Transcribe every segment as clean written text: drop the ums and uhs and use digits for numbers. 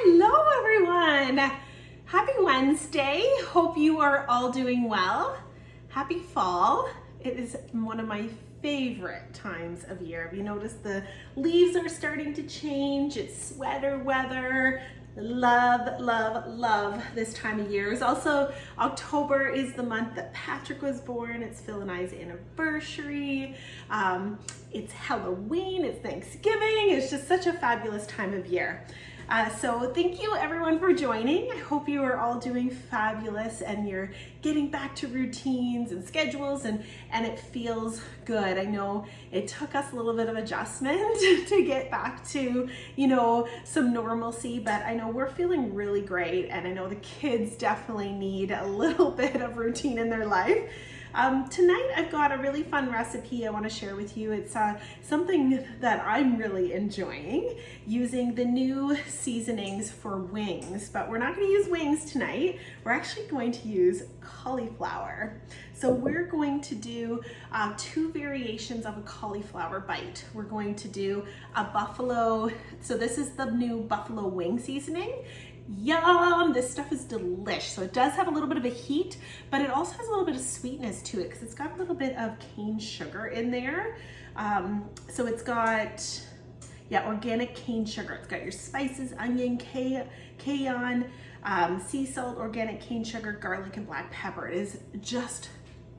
Hello everyone! Happy Wednesday. Hope you are all doing well. Happy fall. It is one of my favorite times of year. Have you noticed the leaves are starting to change? It's sweater weather. Love, love, love this time of year. It's also October is the month that Patrick was born. It's Phil and I's anniversary. It's Halloween, it's Thanksgiving. It's just such a fabulous time of year. So thank you everyone for joining. I hope you are all doing fabulous and you're getting back to routines and schedules and it feels good. I know it took us a little bit of adjustment to get back to, some normalcy, but I know we're feeling really great and I know the kids definitely need a little bit of routine in their life. Tonight I've got a really fun recipe I want to share with you. It's something that I'm really enjoying, using the new seasonings for wings, but we're not going to use wings tonight. We're actually going to use cauliflower. So we're going to do two variations of a cauliflower bite. We're going to do a buffalo, so this is the new buffalo wing seasoning. Yum! This stuff is delish. So it does have a little bit of a heat, but it also has a little bit of sweetness to it because it's got a little bit of cane sugar in there. So it's got, organic cane sugar. It's got your spices, onion, cayenne, sea salt, organic cane sugar, garlic, and black pepper. It is just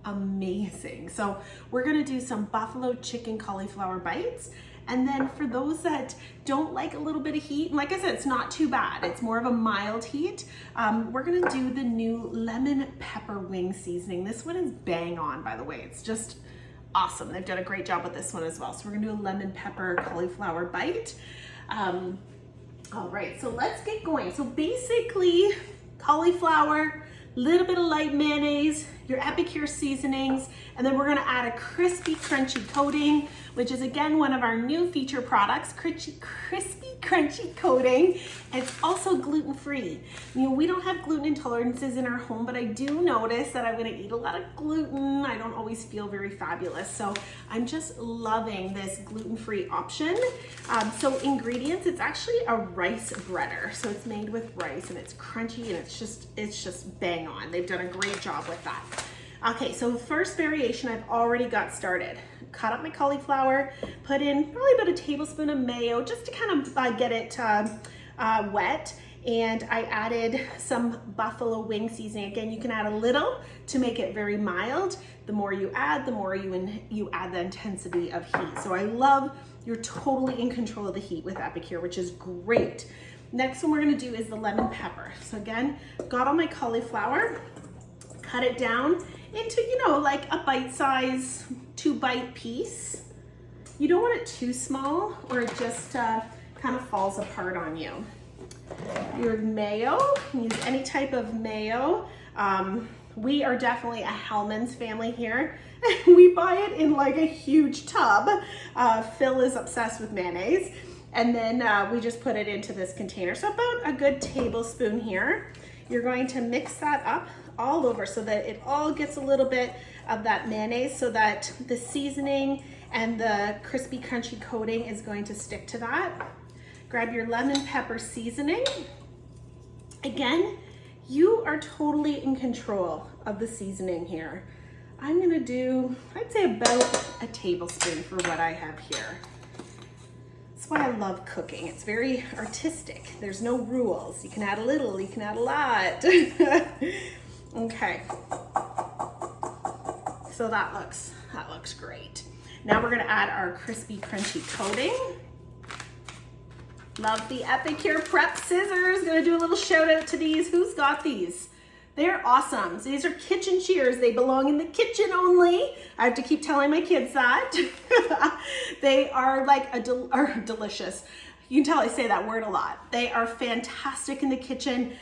amazing. So we're gonna do some buffalo chicken cauliflower bites. And then for those that don't like a little bit of heat, and like I said, it's not too bad. It's more of a mild heat. We're gonna do the new lemon pepper wing seasoning. This one is bang on, by the way. It's just awesome. They've done a great job with this one as well. So we're gonna do a lemon pepper cauliflower bite. All right, so let's get going. So basically, cauliflower, little bit of light mayonnaise, your Epicure seasonings, and then we're gonna add a crispy, crunchy coating, which is again one of our new feature products, crispy, crunchy coating. It's also gluten-free. We don't have gluten intolerances in our home, but I do notice that I'm gonna eat a lot of gluten. I don't always feel very fabulous, so I'm just loving this gluten-free option. So ingredients, it's actually a rice breader. So it's made with rice and it's crunchy and it's just bang on. They've done a great job with that. Okay, so first variation I've already got started. Cut up my cauliflower, put in probably about a tablespoon of mayo just to kind of get it wet. And I added some buffalo wing seasoning. Again, you can add a little to make it very mild. The more you add, the more you add the intensity of heat. So I love, you're totally in control of the heat with Epicure, which is great. Next one we're gonna do is the lemon pepper. So again, got all my cauliflower, cut it down into, like a bite-size 2-bite piece. You don't want it too small or it just kind of falls apart on you. Your mayo, you can use any type of mayo. We are definitely a Hellmann's family here. We buy it in like a huge tub. Phil is obsessed with mayonnaise. And then we just put it into this container. So about a good tablespoon here. You're going to mix that up all over so that it all gets a little bit of that mayonnaise so that the seasoning and the crispy crunchy coating is going to stick to that. Grab your lemon pepper seasoning. Again, you are totally in control of the seasoning here. I'm gonna do, I'd say about a tablespoon for what I have here. That's why I love cooking. It's very artistic. There's no rules. You can add a little, you can add a lot. Okay. So that looks great. Now we're gonna add our crispy crunchy coating. Love the Epicure Prep scissors. Gonna do a little shout out to these. Who's got these? They're awesome. So these are kitchen shears. They belong in the kitchen only. I have to keep telling my kids that. They are like delicious. You can tell I say that word a lot. They are fantastic in the kitchen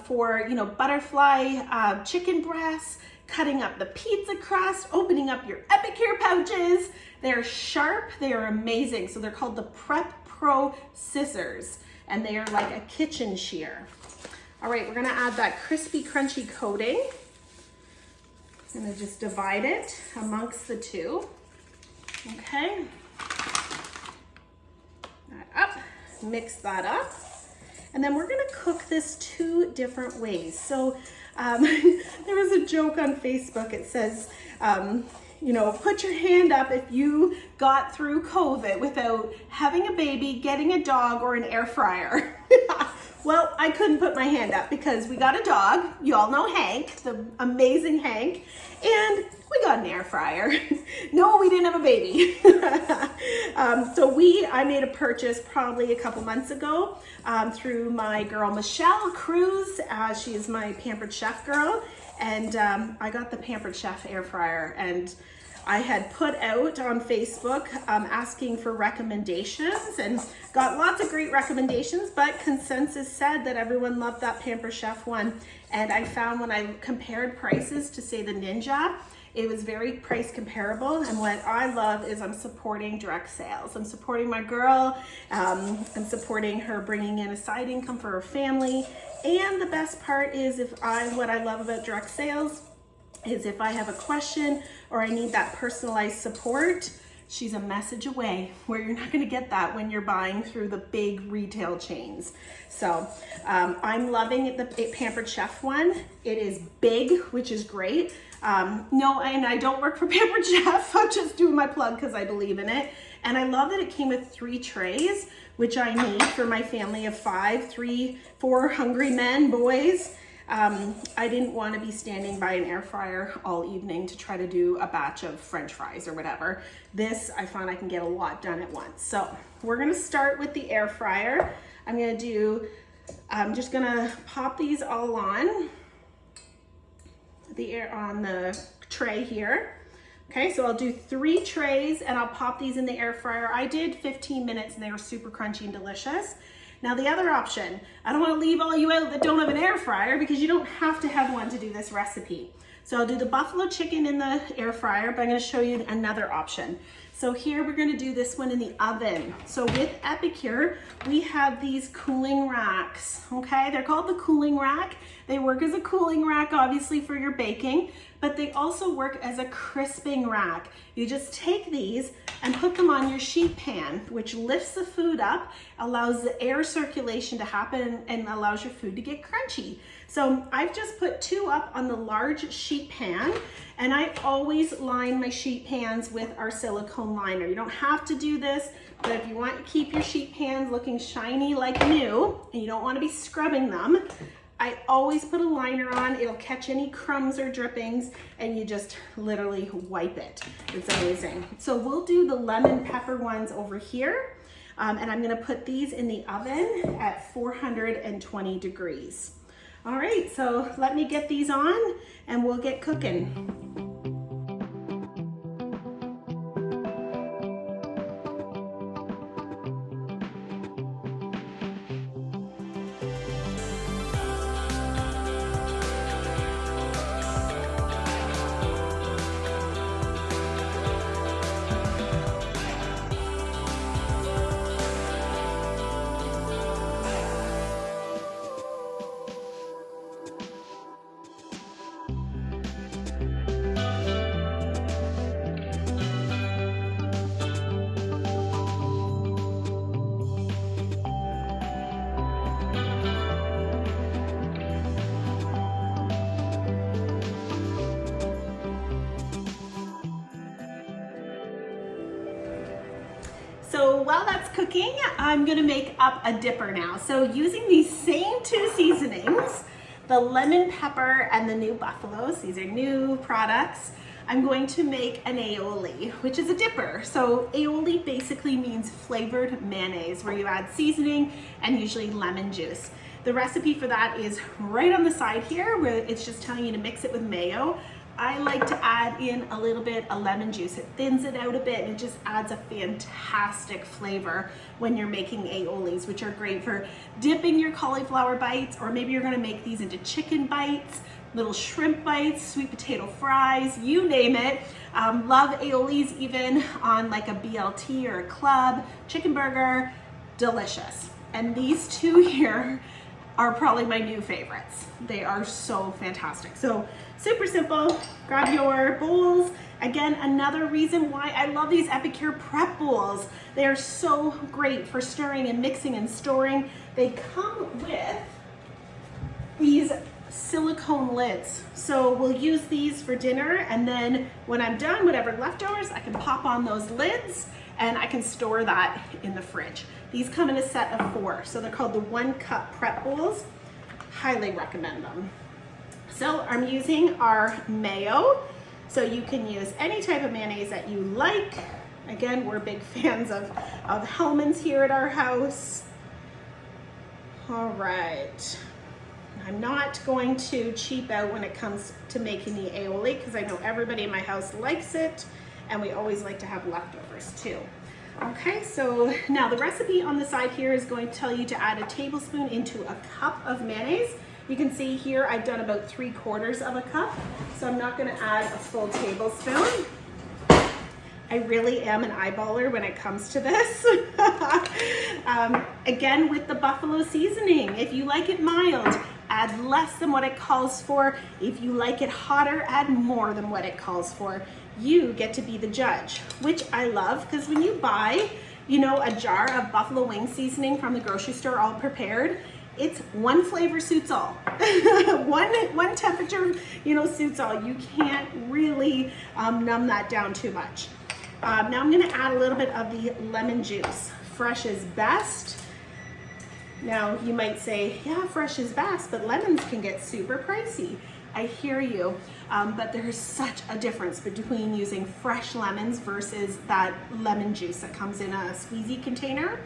for, butterfly chicken breasts, cutting up the pizza crust, opening up your Epicure pouches. They're sharp, they are amazing. So they're called the Prep Pro scissors and they are like a kitchen shear. All right, we're gonna add that crispy crunchy coating. I'm gonna just divide it amongst the two. Okay. That up, mix that up. And then we're gonna cook this 2 different ways. So there was a joke on Facebook. It says, you know, put your hand up if you got through COVID without having a baby, getting a dog, or an air fryer. Well, I couldn't put my hand up because we got a dog. You all know Hank, the amazing Hank, and we got an air fryer. No, we didn't have a baby. I made a purchase probably a couple months ago through my girl Michelle Cruz. She is my Pampered Chef girl, and I got the Pampered Chef air fryer, and I had put out on Facebook asking for recommendations and got lots of great recommendations, but consensus said that everyone loved that Pampered Chef one. And I found when I compared prices to say the Ninja, it was very price comparable. And what I love is I'm supporting direct sales. I'm supporting my girl. I'm supporting her bringing in a side income for her family. And the best part is what I love about direct sales is if I have a question or I need that personalized support, she's a message away, where you're not gonna get that when you're buying through the big retail chains. So I'm loving the Pampered Chef one. It is big, which is great. No, and I don't work for Pampered Chef. I'm just doing my plug because I believe in it. And I love that it came with 3 trays, which I need for my family of 5, 4 hungry men, boys. I didn't want to be standing by an air fryer all evening to try to do a batch of French fries or whatever. This, I find I can get a lot done at once. So we're going to start with the air fryer. I'm just going to pop these all on the tray here. Okay, so I'll do 3 trays and I'll pop these in the air fryer. I did 15 minutes and they were super crunchy and delicious. Now the other option, I don't want to leave all you out that don't have an air fryer, because you don't have to have one to do this recipe. So I'll do the buffalo chicken in the air fryer, but I'm going to show you another option. So here we're going to do this one in the oven. So with Epicure, we have these cooling racks, okay? They're called the cooling rack. They work as a cooling rack, obviously, for your baking, but they also work as a crisping rack. You just take these and put them on your sheet pan, which lifts the food up, allows the air circulation to happen, and allows your food to get crunchy. So I've just put 2 up on the large sheet pan, and I always line my sheet pans with our silicone liner. You don't have to do this, but if you want to keep your sheet pans looking shiny like new, and you don't want to be scrubbing them, I always put a liner on. It'll catch any crumbs or drippings, and you just literally wipe it. It's amazing. So we'll do the lemon pepper ones over here, and I'm gonna put these in the oven at 420 degrees. All right, so let me get these on and we'll get cooking. So while that's cooking, I'm gonna make up a dipper now. So using these same 2 seasonings, the lemon pepper and the new buffaloes, these are new products, I'm going to make an aioli, which is a dipper. So aioli basically means flavored mayonnaise, where you add seasoning and usually lemon juice. The recipe for that is right on the side here, where it's just telling you to mix it with mayo. I like to add in a little bit of lemon juice. It thins it out a bit and it just adds a fantastic flavor when you're making aiolis, which are great for dipping your cauliflower bites, or maybe you're gonna make these into chicken bites, little shrimp bites, sweet potato fries, you name it. Love aiolis even on like a BLT or a club, chicken burger, delicious. And these 2 here are probably my new favorites. They are so fantastic. So super simple, grab your bowls Again, another reason why I love these Epicure prep bowls. They are so great for stirring and mixing and storing. They come with these silicone lids. So we'll use these for dinner, and then when I'm done, whatever leftovers, I can pop on those lids and I can store that in the fridge. These come in a set of 4. So they're called the 1 cup prep bowls. Highly recommend them. So I'm using our mayo. So you can use any type of mayonnaise that you like. Again, we're big fans of Hellmann's here at our house. All right. I'm not going to cheap out when it comes to making the aioli because I know everybody in my house likes it, and we always like to have leftovers too. Okay, so now the recipe on the side here is going to tell you to add a tablespoon into a cup of mayonnaise. You can see here I've done about 3/4 of a cup, so I'm not going to add a full tablespoon. I really am an eyeballer when it comes to this. Again, with the buffalo seasoning, if you like it mild, add less than what it calls for. If you like it hotter, add more than what it calls for. You get to be the judge, which I love, because when you buy, you know, a jar of buffalo wing seasoning from the grocery store all prepared, it's one flavor suits all. one temperature, you know, suits all. You can't really numb that down too much. Now I'm gonna add a little bit of the lemon juice. Fresh is best. Now you might say, yeah, fresh is best, but lemons can get super pricey. I hear you, but there's such a difference between using fresh lemons versus that lemon juice that comes in a squeezy container.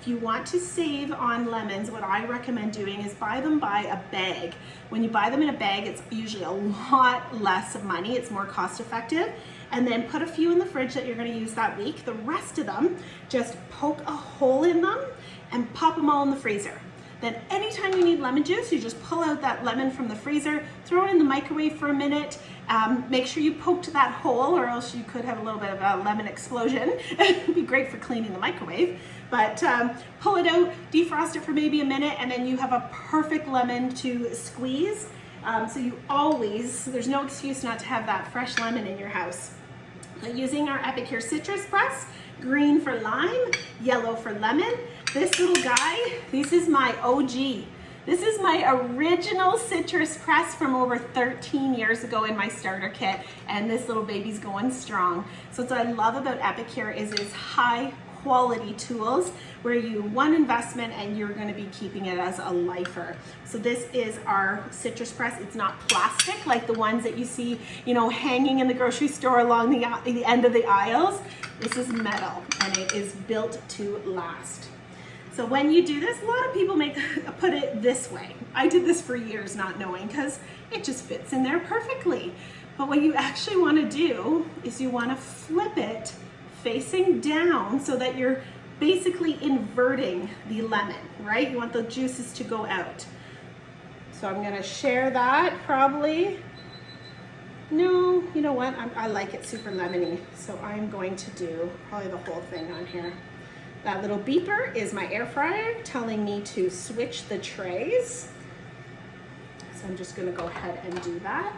If you want to save on lemons, what I recommend doing is buy them by a bag. When you buy them in a bag, it's usually a lot less money. It's more cost effective. And then put a few in the fridge that you're going to use that week. The rest of them, just poke a hole in them and pop them all in the freezer. Then anytime you need lemon juice, you just pull out that lemon from the freezer, throw it in the microwave for a minute. Make sure you poked that hole, or else you could have a little bit of a lemon explosion. It'd be great for cleaning the microwave. But pull it out, defrost it for maybe a minute, and then you have a perfect lemon to squeeze. So you always, there's no excuse not to have that fresh lemon in your house. Using our Epicure citrus press, green for lime, yellow for lemon. This little guy, this is my OG. This is my original citrus press from over 13 years ago in my starter kit, and this little baby's going strong. So what I love about Epicure is its high quality tools where you one investment and you're going to be keeping it as a lifer. So this is our citrus press. It's not plastic like the ones that you see, you know, hanging in the grocery store along the end of the aisles. This is metal, and it is built to last. So when you do this, a lot of people put it this way. I did this for years not knowing, because it just fits in there perfectly. But what you actually want to do is you want to flip it facing down so that you're basically inverting the lemon, right? You want the juices to go out. So I'm going to share that probably. No, you know what? I like it super lemony, so I'm going to do probably the whole thing on here. That little beeper is my air fryer telling me to switch the trays. So I'm just going to go ahead and do that.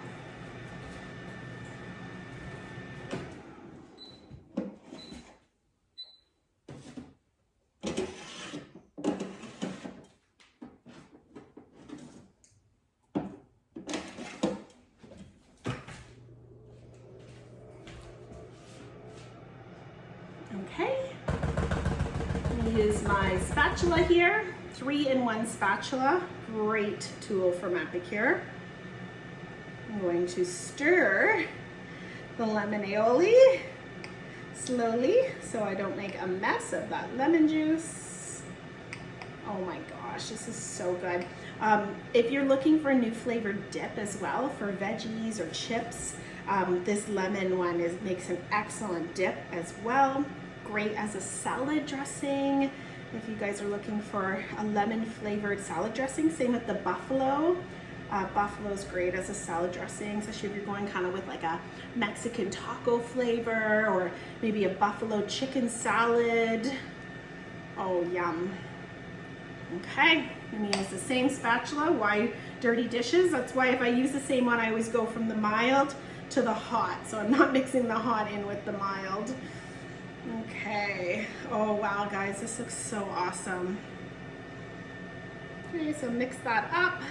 Okay, I'm going to use my spatula here, 3-in-1 spatula, great tool from Epicure. I'm going to stir the lemon aioli slowly so I don't make a mess of that lemon juice. Oh my gosh, this is so good. If you're looking for a new flavored dip as well for veggies or chips, this lemon one makes an excellent dip as well. Great as a salad dressing. If you guys are looking for a lemon flavored salad dressing, same with the buffalo. Buffalo's great as a salad dressing, especially if you're going kind of with like a Mexican taco flavor or maybe a buffalo chicken salad. Oh, yum. Okay, I'm gonna use the same spatula. Why dirty dishes? That's why if I use the same one, I always go from the mild to the hot. So I'm not mixing the hot in with the mild. Okay. Oh wow, guys, this looks so awesome. Okay, so mix that up.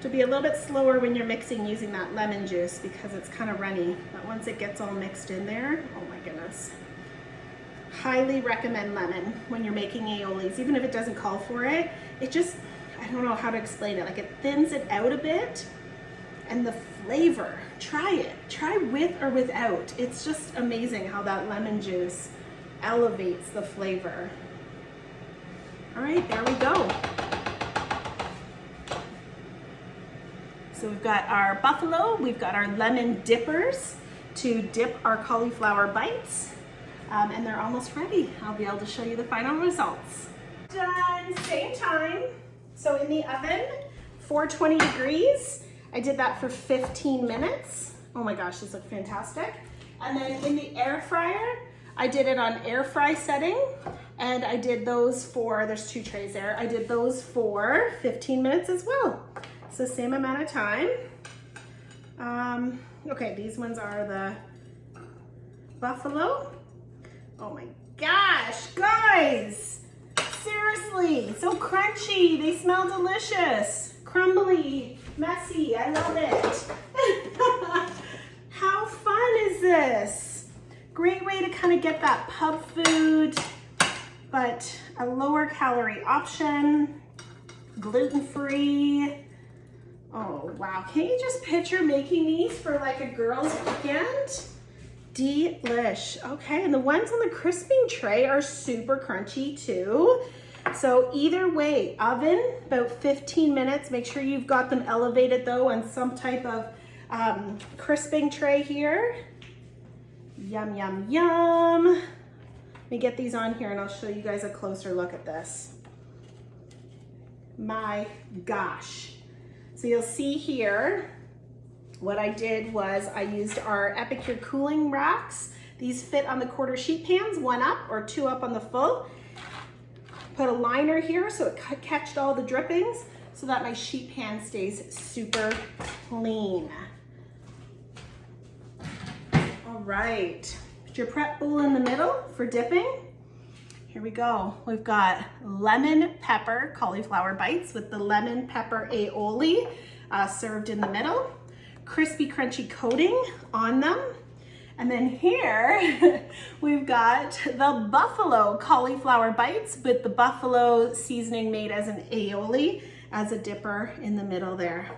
To be a little bit slower when you're mixing using that lemon juice because it's kind of runny. But once it gets all mixed in there, oh my goodness. Highly recommend lemon when you're making aiolis, even if it doesn't call for it. It just, I don't know how to explain it. Like it thins it out a bit. And the flavor, try it. Try with or without. It's just amazing how that lemon juice elevates the flavor. All right, there we go. So we've got our buffalo, we've got our lemon dippers to dip our cauliflower bites, and they're almost ready. I'll be able to show you the final results. Done, same time. So in the oven, 420 degrees. I did that for 15 minutes. Oh my gosh, these look fantastic. And then in the air fryer, I did it on air fry setting, and I did those for, there's 2 trays there, I did those for 15 minutes as well. So same amount of time. Okay, these ones are the buffalo. Oh my gosh, guys! Seriously, so crunchy. They smell delicious. Crumbly, messy, I love it. How fun is this? Great way to kind of get that pub food, but a lower calorie option, gluten-free. Oh wow, can you just picture making these for like a girl's weekend? Delish. Okay, and the ones on the crisping tray are super crunchy too. So either way, oven, about 15 minutes. Make sure you've got them elevated though on some type of crisping tray here. Yum, yum, yum. Let me get these on here and I'll show you guys a closer look at this. My gosh. So you'll see here, what I did was I used our Epicure cooling racks. These fit on the quarter sheet pans, 1 up or 2 up on the full. Put a liner here so it catched all the drippings so that my sheet pan stays super clean. All right, put your prep bowl in the middle for dipping. Here we go. We've got lemon pepper cauliflower bites with the lemon pepper aioli served in the middle. Crispy, crunchy coating on them. And then here we've got the buffalo cauliflower bites with the buffalo seasoning made as an aioli as a dipper in the middle there.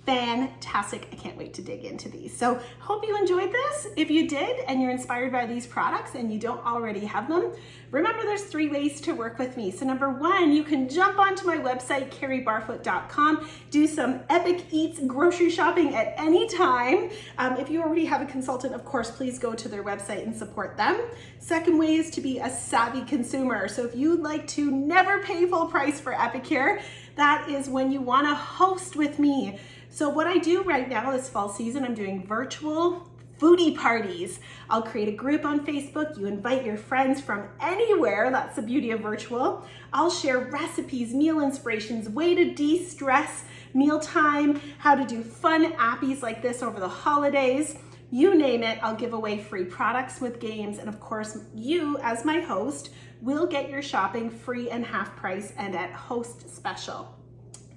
Fantastic. I can't wait to dig into these. So hope you enjoyed this. If you did and you're inspired by these products and you don't already have them, remember there's 3 ways to work with me. So number 1, you can jump onto my website, carriebarfoot.com, do some epic eats grocery shopping at any time. If you already have a consultant, of course, please go to their website and support them. Second way is to be a savvy consumer. So if you'd like to never pay full price for Epicure, that is when you want to host with me. So what I do right now this fall season, I'm doing virtual foodie parties. I'll create a group on Facebook. You invite your friends from anywhere. That's the beauty of virtual. I'll share recipes, meal inspirations, way to de-stress mealtime, how to do fun appies like this over the holidays. You name it, I'll give away free products with games. And of course, you as my host will get your shopping free and half price and at host special.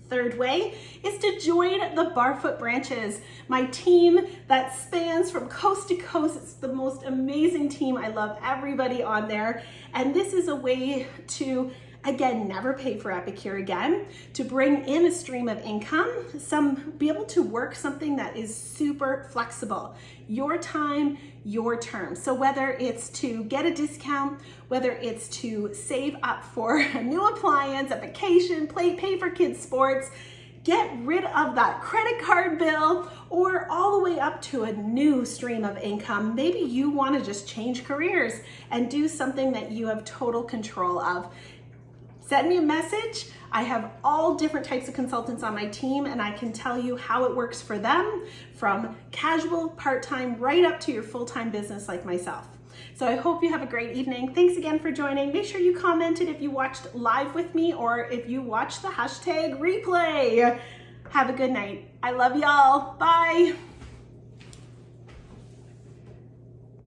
Third way is to join the Barfoot branches, my team that spans from coast to coast. It's the most amazing team. I love everybody on there. And this is a way to, again, never pay for Epicure again, to bring in a stream of income, be able to work something that is super flexible. Your time, your terms. So whether it's to get a discount, whether it's to save up for a new appliance, a vacation, pay for kids' sports, get rid of that credit card bill, or all the way up to a new stream of income. Maybe you want to just change careers and do something that you have total control of. Send me a message. I have all different types of consultants on my team and I can tell you how it works for them, from casual, part-time, right up to your full-time business like myself. So I hope you have a great evening. Thanks again for joining. Make sure you commented if you watched live with me or if you watched the hashtag replay. Have a good night. I love y'all. Bye.